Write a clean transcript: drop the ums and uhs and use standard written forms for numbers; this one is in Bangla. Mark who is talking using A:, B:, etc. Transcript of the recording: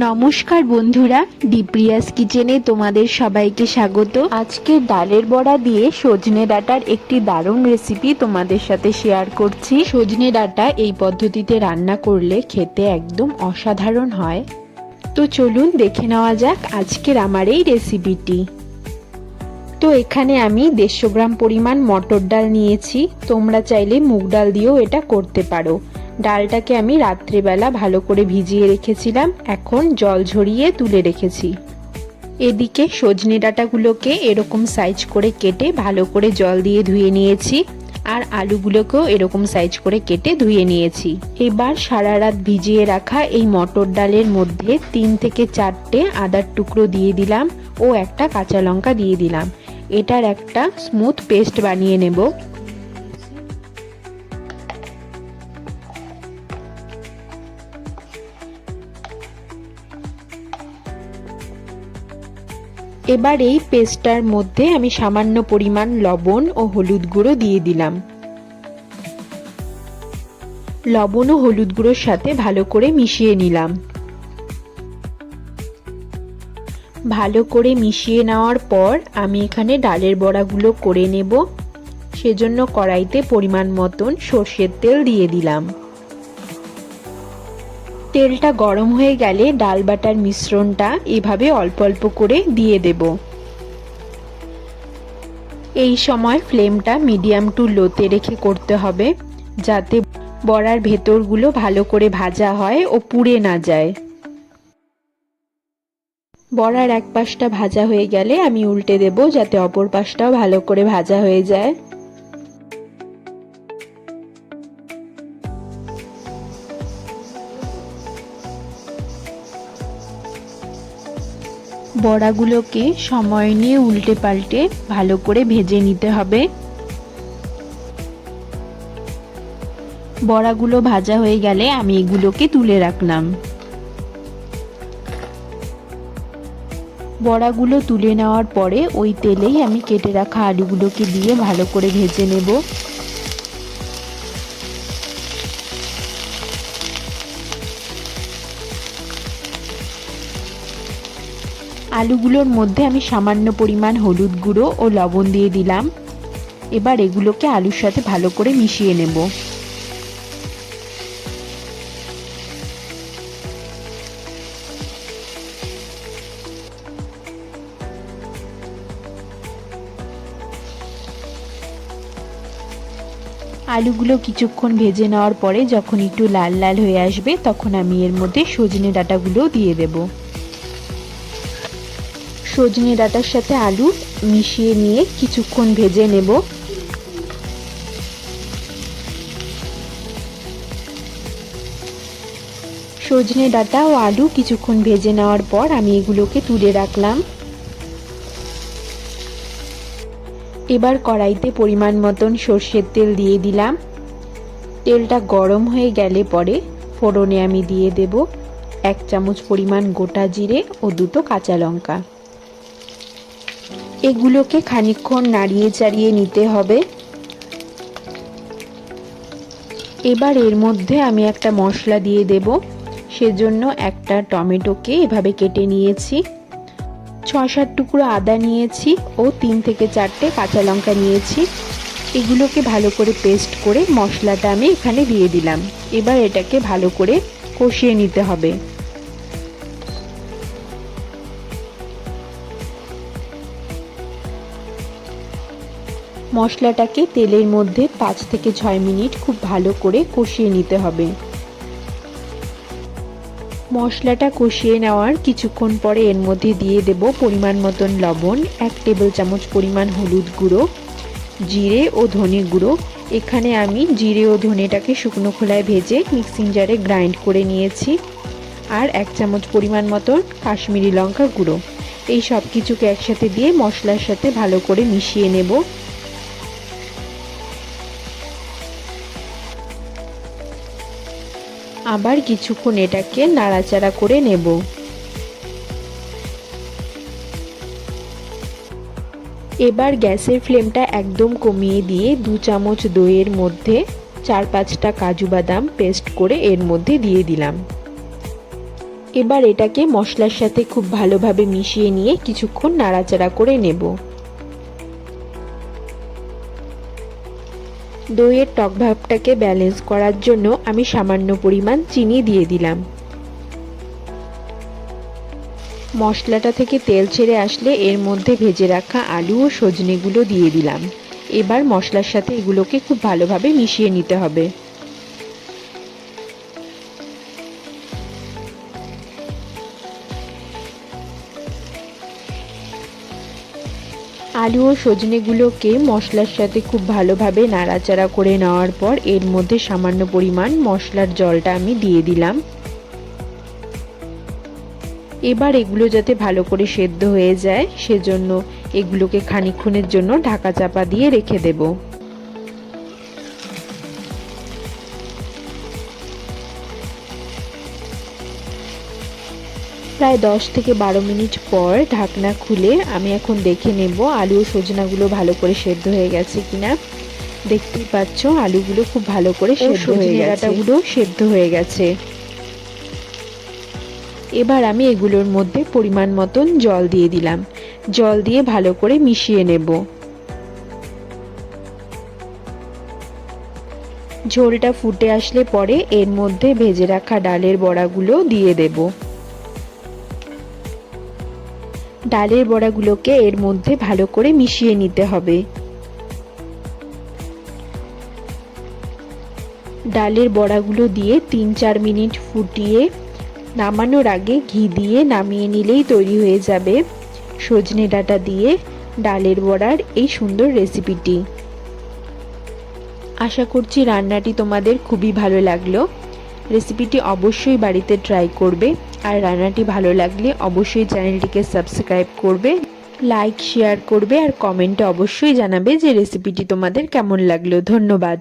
A: নমস্কার বন্ধুরা, ডিপ্রিয়াস কিচেনে তোমাদের সবাইকে স্বাগত। আজকে ডালের বড়া দিয়ে সজনে ডাঁটার একটি দারুণ রেসিপি তোমাদের সাথে শেয়ার করছি। সজনে ডাঁটা এই পদ্ধতিতে রান্না করলে খেতে একদম অসাধারণ হয়। তো চলুন দেখে নেওয়া যাক আজকের আমার এই রেসিপিটি। তো এখানে আমি 150 গ্রাম পরিমাণ মটর ডাল নিয়েছি। তোমরা চাইলে মুগ ডাল দিয়েও এটা করতে পারো। ডালটাকে আমি রাত্রেবেলা ভালো করে ভিজিয়ে রেখেছিলাম, এখন জল ঝরিয়ে তুলে রেখেছি। এদিকে সজনে ডাঁটাগুলোকে এরকম সাইজ করে কেটে ভালো করে জল দিয়ে ধুয়ে নিয়েছি, আর আলুগুলোকেও এরকম সাইজ করে কেটে ধুয়ে নিয়েছি। এবার সারা রাত ভিজিয়ে রাখা এই মটর ডালের মধ্যে 3 থেকে 4টে আদার টুকরো দিয়ে দিলাম ও একটা কাঁচা লঙ্কা দিয়ে দিলাম। এটার একটা স্মুথ পেস্ট বানিয়ে নেব। এবার এই পেস্টটার মধ্যে আমি সামান্য পরিমাণ লবণ ও হলুদ গুঁড়ো দিয়ে দিলাম। লবণ ও হলুদ গুঁড়োর সাথে ভালো করে মিশিয়ে নিলাম। ভালো করে মিশিয়ে নেওয়ার পর আমি এখানে ডালের বড়াগুলো করে নেব। সেজন্য কড়াইতে পরিমাণ মতন সর্ষের তেল দিয়ে দিলাম। তেলটা গরম হয়ে গেলে ডাল বাটার মিশ্রণটা এভাবে অল্প অল্প করে দিয়ে দেব। এই সময় ফ্লেমটা মিডিয়াম টু লোতে রেখে করতে হবে, যাতে বড়ার ভেতরগুলো ভালো করে ভাজা হয় ও পুড়ে না যায়। বড়ার এক পাশটা ভাজা হয়ে গেলে আমি উল্টে দেব, যাতে অপর পাশটাও ভালো করে ভাজা হয়ে যায়। বড়াগুলোকে সময় নিয়ে উল্টে পাল্টে ভালো করে ভেজে নিতে হবে। বড়াগুলো ভাজা হয়ে গেলে আমি এগুলোকে তুলে রাখলাম। বড়াগুলো তুলে নেওয়ার পরে ওই তেলেই আমি কেটে রাখা আলুগুলোকে দিয়ে ভালো করে ভেজে নেব। আলুগুলোর মধ্যে আমি সামান্য পরিমাণ হলুদ গুঁড়ো ও লবণ দিয়ে দিলাম। এবার এগুলোকে আলুর সাথে ভালো করে মিশিয়ে নেব। আলুগুলো কিছুক্ষণ ভেজে নেওয়ার পরে যখন একটু লাল লাল হয়ে আসবে, তখন আমি এর মধ্যে সজনে ডাঁটাগুলো দিয়ে দেব। সজনে ডাঁটার সাথে আলু মিশিয়ে নিয়ে কিছুক্ষণ ভেজে নেব। সজনে ডাঁটা ও আলু কিছুক্ষণ ভেজে নেওয়ার পর আমি এগুলোকে তুলে রাখলাম। এবার কড়াইতে পরিমাণ মতন সর্ষের তেল দিয়ে দিলাম। তেলটা গরম হয়ে গেলে পরে ফোড়নে আমি দিয়ে দেব 1 চামচ পরিমাণ গোটা জিরে ও 2টো কাঁচা লঙ্কা। এগুলোকে খানিকক্ষণ নাড়িয়ে চাড়িয়ে নিতে হবে। এবার এর মধ্যে আমি একটা মশলা দিয়ে দেব। সেজন্য একটা টমেটোকে এভাবে কেটে নিয়েছি, 6-7 টুকরো আদা নিয়েছি ও 3 থেকে 4টে কাঁচা লঙ্কা নিয়েছি। এগুলোকে ভালো করে পেস্ট করে মশলাটা আমি এখানে দিয়ে দিলাম। এবার এটাকে ভালো করে কষিয়ে নিতে হবে। মশলাটাকে তেলের মধ্যে 5 থেকে 6 মিনিট খুব ভালো করে কষিয়ে নিতে হবে। মশলাটা কষিয়ে নেওয়ার কিছুক্ষণ পরে এর মধ্যে দিয়ে দেব পরিমাণ মতন লবণ, 1 টেবিল চামচ পরিমাণ হলুদ গুঁড়ো, জিরে ও ধনে গুঁড়ো। এখানে আমি জিরে ও ধনেটাকে শুকনো খোলায় ভেজে মিক্সিং জারে গ্রাইন্ড করে নিয়েছি, আর 1 চামচ পরিমাণ মতন কাশ্মীরি লঙ্কা গুঁড়ো। এই সব কিছুকে একসাথে দিয়ে মশলার সাথে ভালো করে মিশিয়ে নেব। আবার কিছুক্ষণ এটাকে নাড়াচাড়া করে নেব। এবার গ্যাসের ফ্লেমটা একদম কমিয়ে দিয়ে 2 চামচ দইয়ের মধ্যে 4-5টা কাজু বাদাম পেস্ট করে এর মধ্যে দিয়ে দিলাম। এবার এটাকে মশলার সাথে খুব ভালোভাবে মিশিয়ে নিয়ে কিছুক্ষণ নাড়াচাড়া করে নেব। দইয়ের টক ভাবটাকে ব্যালেন্স করার জন্য আমি সামান্য পরিমাণ চিনি দিয়ে দিলাম। মশলাটা থেকে তেল ছেড়ে আসলে এর মধ্যে ভেজে রাখা আলু ও সজনেগুলো দিয়ে দিলাম। এবার মশলার সাথে এগুলোকে খুব ভালোভাবে মিশিয়ে নিতে হবে। আলু ও সজনেগুলোকে মশলার সাথে খুব ভালোভাবে নাড়াচাড়া করে নেওয়ার পর এর মধ্যে সামান্য পরিমাণ মশলার জলটা আমি দিয়ে দিলাম। এবার এগুলো যাতে ভালো করে সেদ্ধ হয়ে যায় সেজন্য এগুলোকে খানিকক্ষণের জন্য ঢাকা চাপা দিয়ে রেখে দেব। প্রায় 10 থেকে 12 মিনিট পর ঢাকনা খুলে আমি এখন দেখে নেব আলু ও সজনাগুলো ভালো করে সেদ্ধ হয়ে গেছে কিনা। দেখতেই পাচ্ছ আলুগুলো খুব ভালো করে সেদ্ধ হয়ে গেছে, ডাঁটাগুলো সেদ্ধ হয়ে গেছে। এবার আমি এগুলোর মধ্যে পরিমাণ মতন জল দিয়ে দিলাম। জল দিয়ে ভালো করে মিশিয়ে নেব। ঝোলটা ফুটে আসলে পরে এর মধ্যে ভেজে রাখা ডালের বড়াগুলো দিয়ে দেব। ডালের বড়াগুলোকে এর মধ্যে ভালো করে মিশিয়ে নিতে হবে। ডালের বড়াগুলো দিয়ে 3-4 মিনিট ফুটিয়ে নামানোর আগে ঘি দিয়ে নামিয়ে নিলেই তৈরি হয়ে যাবে সজনে ডাঁটা দিয়ে ডালের বড়ার এই সুন্দর রেসিপিটি। আশা করছি রান্নাটি তোমাদের খুবই ভালো লাগলো। রেসিপিটি অবশ্যই বাড়িতে ট্রাই করবে, আর রান্নাটি ভালো লাগলে অবশ্যই চ্যানেলটিকে সাবস্ক্রাইব করবে, লাইক শেয়ার করবে, আর কমেন্টে অবশ্যই জানাবে যে রেসিপিটি তোমাদের কেমন লাগলো। ধন্যবাদ।